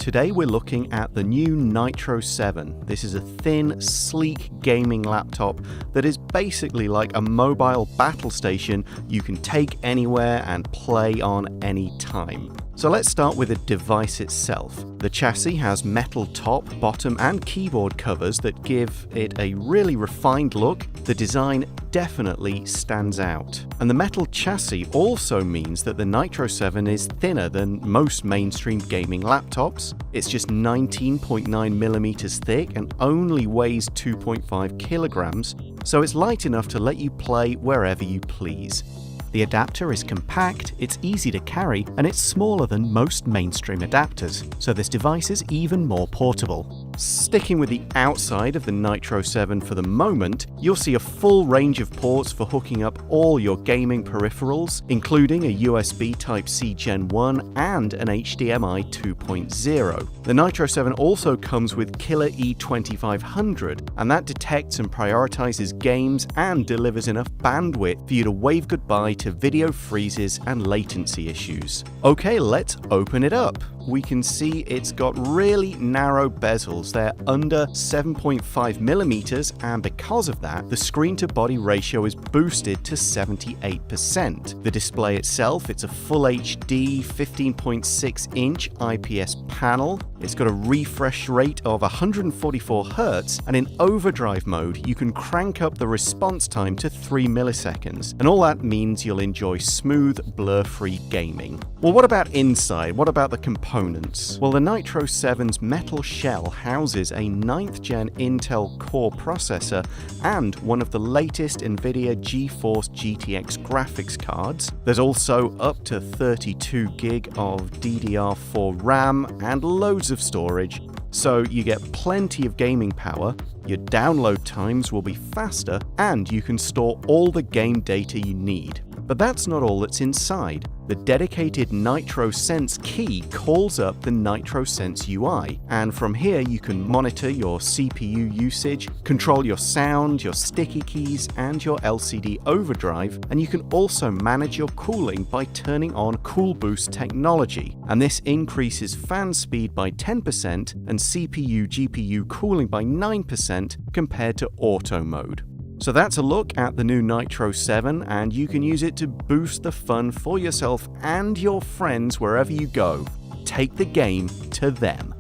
Today we're looking at the new Nitro 7. This is a thin, sleek gaming laptop that is basically like a mobile battle station you can take anywhere and play on any time. So let's start with the device itself. The chassis has metal top, bottom and keyboard covers that give it a really refined look. The design definitely stands out. And the metal chassis also means that the Nitro 7 is thinner than most mainstream gaming laptops. It's just 19.9 millimeters thick and only weighs 2.5 kilograms, so it's light enough to let you play wherever you please. The adapter is compact, it's easy to carry, and it's smaller than most mainstream adapters, so this device is even more portable. Sticking with the outside of the Nitro 7 for the moment, you'll see a full range of ports for hooking up all your gaming peripherals, including a USB Type-C Gen 1 and an HDMI 2.0. The Nitro 7 also comes with Killer E2500, and that detects and prioritizes games and delivers enough bandwidth for you to wave goodbye to video freezes and latency issues. Okay, let's open it up. We can see it's got really narrow bezels. They're under 7.5 millimeters, and because of that, the screen to body ratio is boosted to 78%. The display itself, it's a full HD 15.6 inch IPS panel. It's got a refresh rate of 144 Hz, and in overdrive mode, you can crank up the response time to 3 milliseconds. And all that means you'll enjoy smooth, blur-free gaming. Well, what about inside? What about the components? Well, the Nitro 7's metal shell houses a 9th gen Intel Core processor and one of the latest NVIDIA GeForce GTX graphics cards. There's also up to 32 gig of DDR4 RAM and loads of storage, so you get plenty of gaming power, your download times will be faster, and you can store all the game data you need. But that's not all that's inside. The dedicated Nitro Sense key calls up the Nitro Sense UI, and from here you can monitor your CPU usage, control your sound, your sticky keys, and your LCD overdrive, and you can also manage your cooling by turning on Cool Boost technology, and this increases fan speed by 10% and CPU-GPU cooling by 9% compared to auto mode. So that's a look at the new Nitro 7, and you can use it to boost the fun for yourself and your friends wherever you go. Take the game to them.